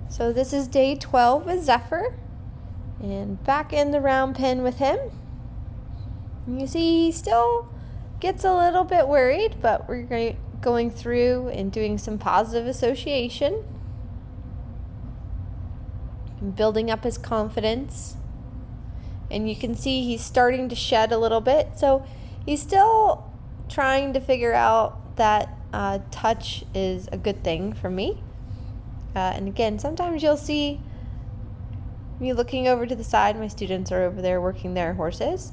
So this is day 12 with Zephyr, and back in the round pen with him. And you see he still gets a little bit worried, but we're going through and doing some positive association and building up his confidence. And you can see he's starting to shed a little bit, so he's still trying to figure out that touch is a good thing for me. And again, sometimes you'll see me looking over to the side. My students are over there working their horses.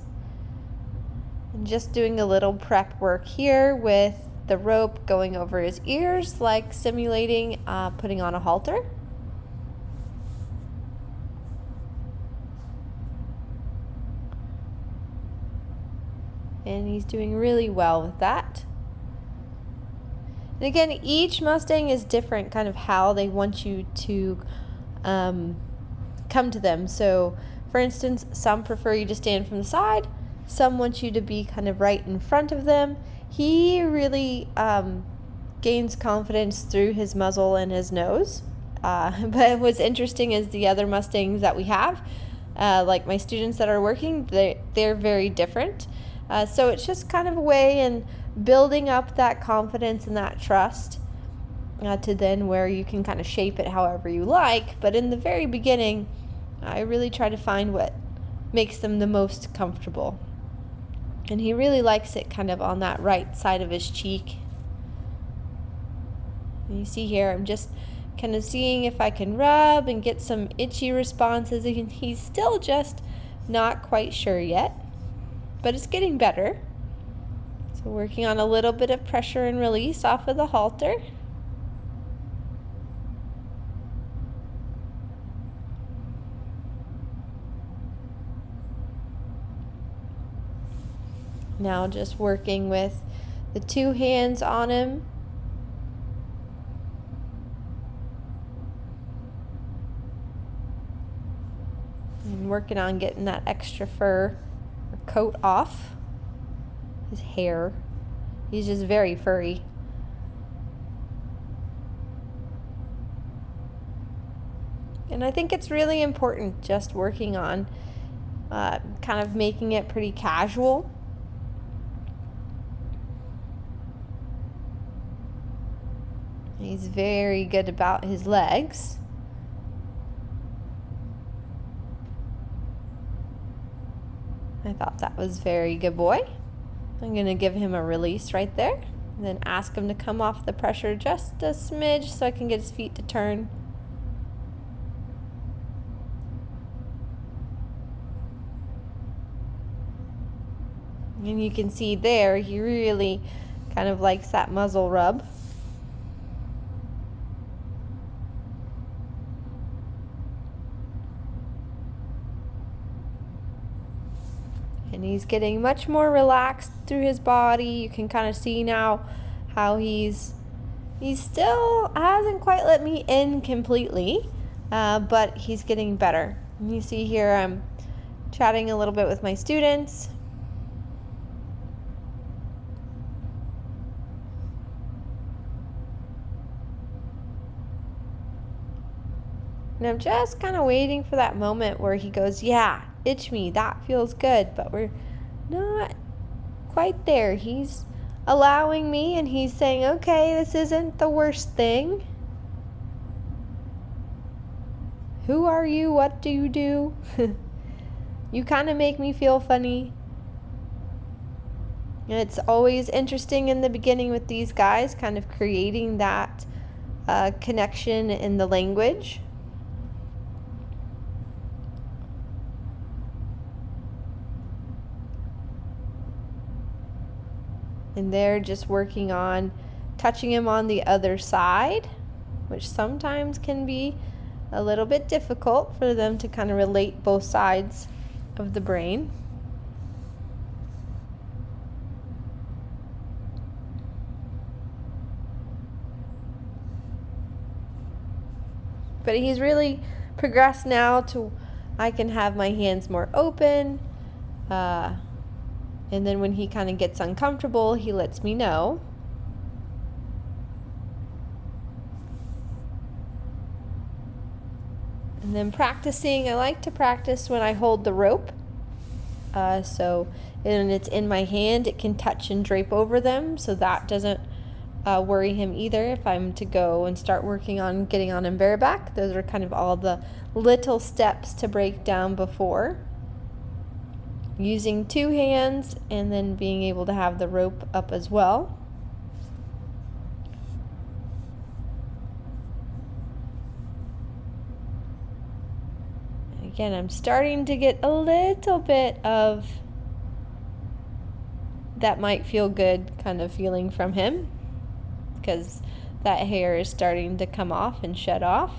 And just doing a little prep work here with the rope going over his ears, like simulating putting on a halter. And he's doing really well with that. And again, each Mustang is different, kind of how they want you to come to them. So, for instance, some prefer you to stand from the side. Some want you to be kind of right in front of them. He really gains confidence through his muzzle and his nose. But what's interesting is the other Mustangs that we have, like my students that are working, they're very different. So it's just kind of a way in building up that confidence and that trust to then where you can kind of shape it however you like. But in the very beginning, I really try to find what makes them the most comfortable. And he really likes it kind of on that right side of his cheek. And you see here, I'm just kind of seeing if I can rub and get some itchy responses. He's still just not quite sure yet, but it's getting better. So working on a little bit of pressure and release off of the halter. Now just working with the two hands on him. And working on getting that extra fur or coat off. His hair. He's just very furry. And I think it's really important just working on kind of making it pretty casual. He's very good about his legs. I thought that was very good boy. I'm going to give him a release right there. And then ask him to come off the pressure just a smidge so I can get his feet to turn. And you can see there, he really kind of likes that muzzle rub. And he's getting much more relaxed through his body. You can kind of see now how he still hasn't quite let me in completely, but he's getting better. And you see here I'm chatting a little bit with my students. And I'm just kind of waiting for that moment where he goes, yeah, itch me, that feels good. But we're not quite there. He's allowing me and he's saying, okay, this isn't the worst thing. Who are you? What do you do? You kind of make me feel funny. And it's always interesting in the beginning with these guys, kind of creating that connection in the language. And they're just working on touching him on the other side, which sometimes can be a little bit difficult for them to kind of relate both sides of the brain. But he's really progressed now to I can have my hands more open. And then when he kind of gets uncomfortable, he lets me know. And then practicing, I like to practice when I hold the rope. So when it's in my hand, it can touch and drape over them, so that doesn't worry him either. If I'm to go and start working on getting on him bareback, those are kind of all the little steps to break down before. Using 2 hands and then being able to have the rope up as well. Again, I'm starting to get a little bit of that might feel good kind of feeling from him, because that hair is starting to come off and shed off.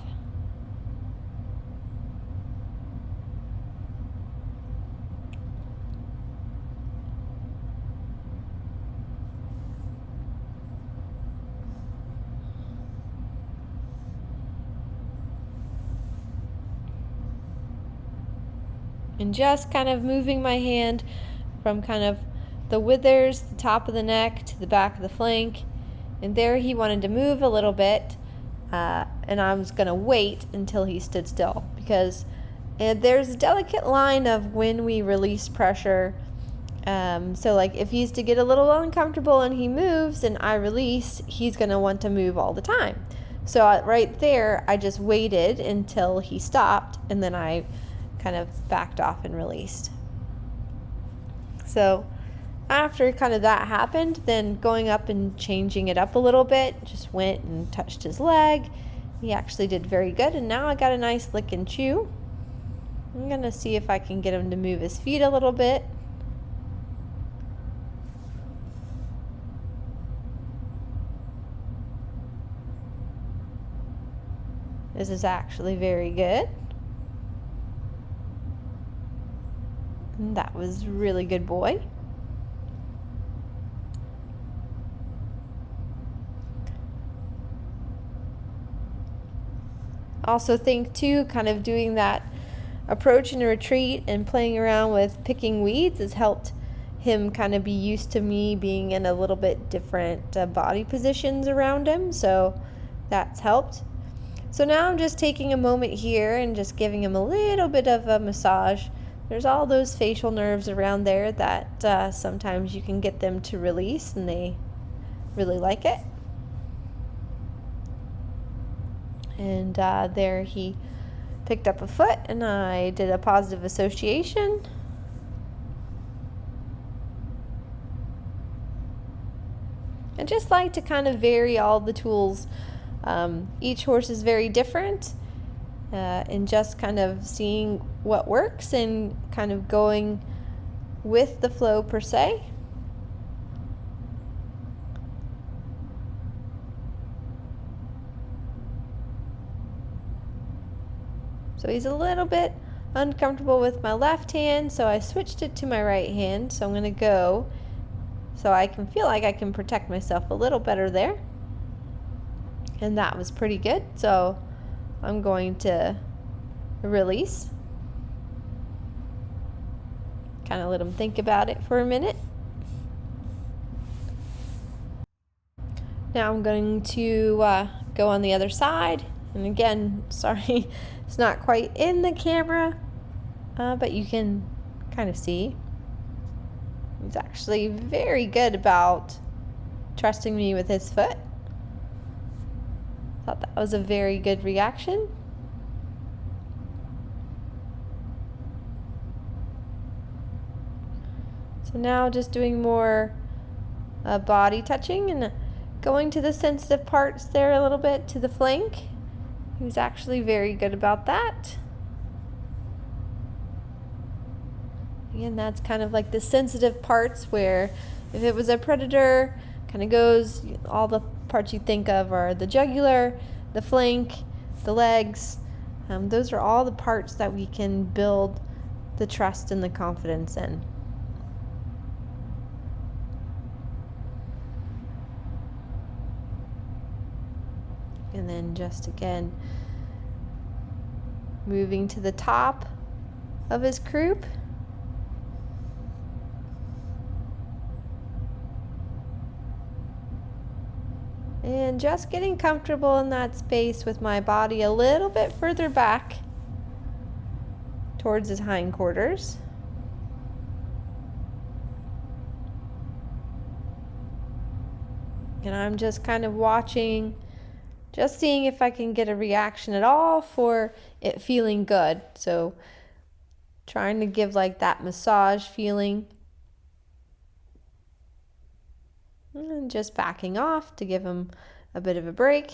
And just kind of moving my hand from kind of the withers, the top of the neck, to the back of the flank. And there he wanted to move a little bit, and I was going to wait until he stood still, because there's a delicate line of when we release pressure. So like if he's to get a little uncomfortable and he moves and I release, he's going to want to move all the time. So right there, I just waited until he stopped, and then I kind of backed off and released. So after kind of that happened, then going up and changing it up a little bit, just went and touched his leg. He actually did very good, and now I got a nice lick and chew. I'm gonna see if I can get him to move his feet a little bit. This is actually very good. And that was really good, boy. Also think too, kind of doing that approach and retreat and playing around with picking weeds has helped him kind of be used to me being in a little bit different body positions around him, so that's helped. So now I'm just taking a moment here and just giving him a little bit of a massage. There's all those facial nerves around there that sometimes you can get them to release, and they really like it. And there he picked up a foot, and I did a positive association. I just like to kind of vary all the tools. Each horse is very different, and just kind of seeing what works and kind of going with the flow per se. So he's a little bit uncomfortable with my left hand, so I switched it to my right hand. So I'm going to go so I can feel like I can protect myself a little better there. And that was pretty good. So I'm going to release. Kind of let him think about it for a minute. Now I'm going to go on the other side. And again, sorry, it's not quite in the camera, but you can kind of see. He's actually very good about trusting me with his foot. Thought that was a very good reaction. So now just doing more body touching and going to the sensitive parts there a little bit, to the flank. He was actually very good about that. Again, that's kind of like the sensitive parts where if it was a predator, kind of goes, all the parts you think of are the jugular, the flank, the legs. Those are all the parts that we can build the trust and the confidence in. And then just again, moving to the top of his croup. And just getting comfortable in that space with my body a little bit further back. towards his hindquarters. And I'm just kind of watching, just seeing if I can get a reaction at all for it feeling good. So trying to give like that massage feeling. And just backing off to give him a bit of a break.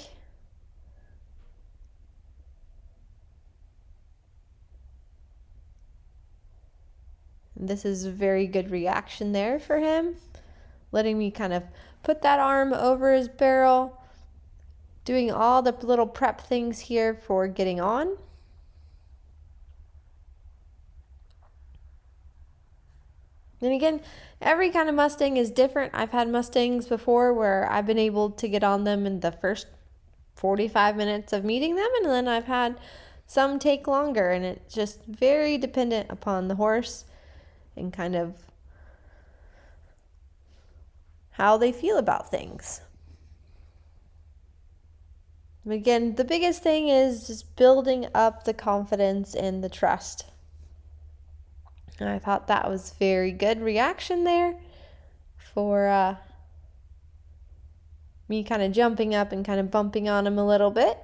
And this is a very good reaction there for him. Letting me kind of put that arm over his barrel, doing all the little prep things here for getting on. And again, every kind of Mustang is different. I've had Mustangs before where I've been able to get on them in the first 45 minutes of meeting them, and then I've had some take longer, and it's just very dependent upon the horse and kind of how they feel about things. Again, the biggest thing is just building up the confidence and the trust. And I thought that was very good reaction there for me kind of jumping up and kind of bumping on him a little bit.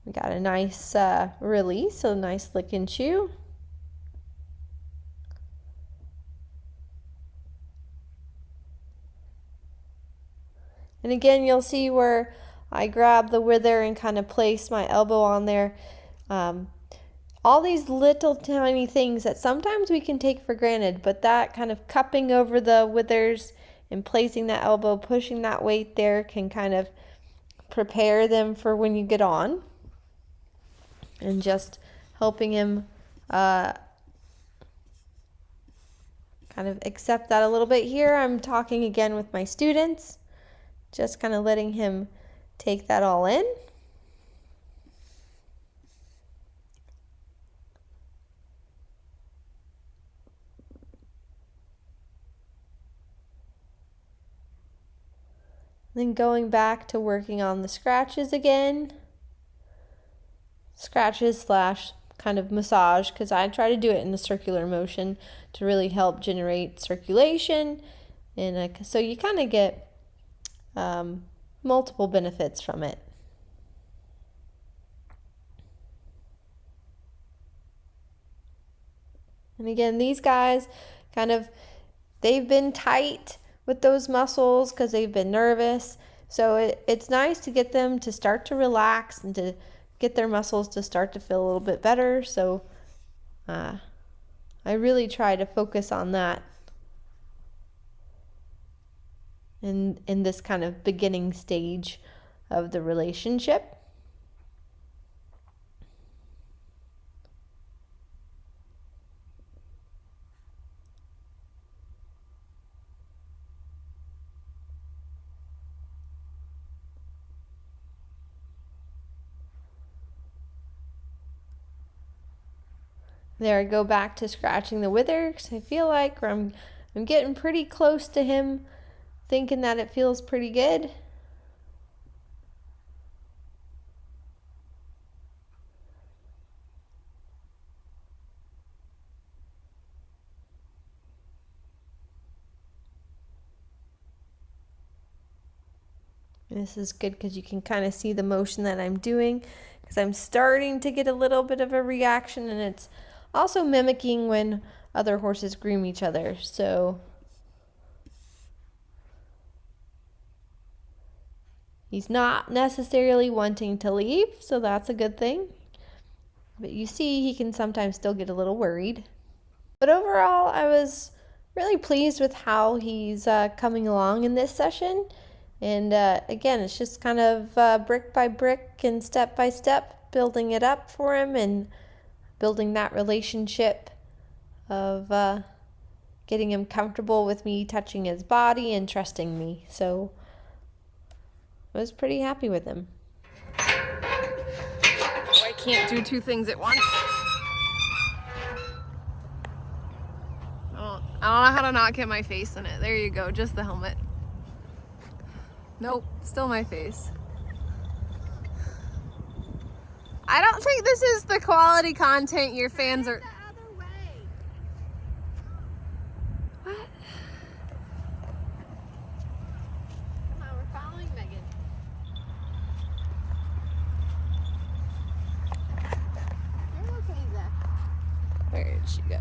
We got a nice release, a nice lick and chew. And again, you'll see where I grab the wither and kind of place my elbow on there. All these little tiny things that sometimes we can take for granted, but that kind of cupping over the withers and placing that elbow, pushing that weight there can kind of prepare them for when you get on. And just helping him kind of accept that a little bit here. I'm talking again with my students. Just kind of letting him take that all in. Then going back to working on the scratches again. Scratches slash kind of massage, because I try to do it in a circular motion to really help generate circulation. And so you kind of get multiple benefits from it. And again, these guys kind of, they've been tight with those muscles because they've been nervous. So it's nice to get them to start to relax and to get their muscles to start to feel a little bit better. So I really try to focus on that in this kind of beginning stage of the relationship. There, I go back to scratching the wither because I feel like I'm getting pretty close to him, thinking that it feels pretty good. And this is good because you can kind of see the motion that I'm doing, because I'm starting to get a little bit of a reaction, and it's also mimicking when other horses groom each other. So he's not necessarily wanting to leave, so that's a good thing. But you see, he can sometimes still get a little worried. But overall, I was really pleased with how he's coming along in this session. And again, it's just kind of brick by brick and step by step, building it up for him and building that relationship of getting him comfortable with me touching his body and trusting me. So I was pretty happy with him. Oh, I can't do two things at once. I don't know how to not get my face in it. There you go, just the helmet. Nope, still my face. I don't think this is the quality content your fans are. The other way. What? Come on, we're following Megan. You're okay, Zach. Where did she go?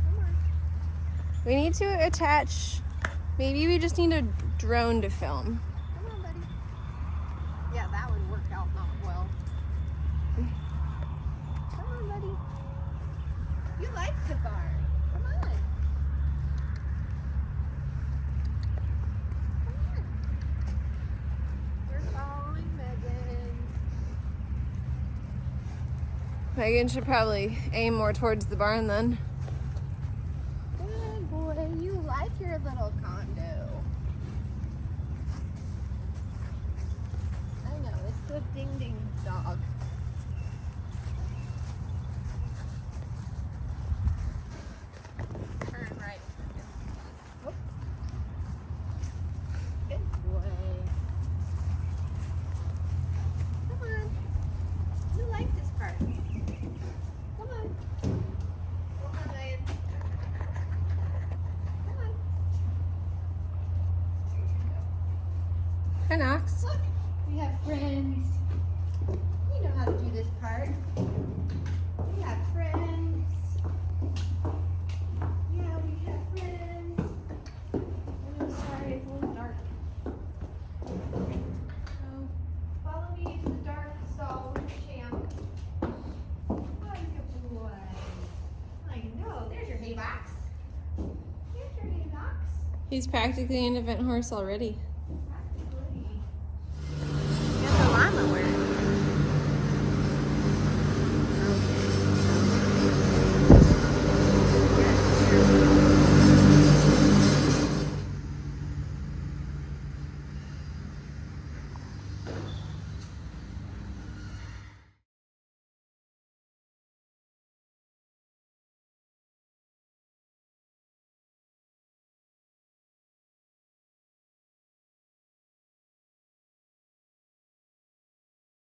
Come on. We need to attach. Maybe we just need a drone to film. Come on, buddy. Yeah, that would work out not well. Come on, buddy. You like safari. Come on. Come on. We're following Megan. Megan should probably aim more towards the barn then. Good boy. You like your little condo. I know, it's the ding ding dog. Turn right. Whoop. Good boy. Come on. You like this part. Come on. Come on, Ryan. Come on. Hi, Knox. Look, we have friends. We know how to do this part. We have friends. Yeah, we have friends. I'm sorry, it's a little dark. So, follow me to the dark stall with the champ. Oh, good boy. I know. There's your hay box. There's your hay box. He's practically an event horse already.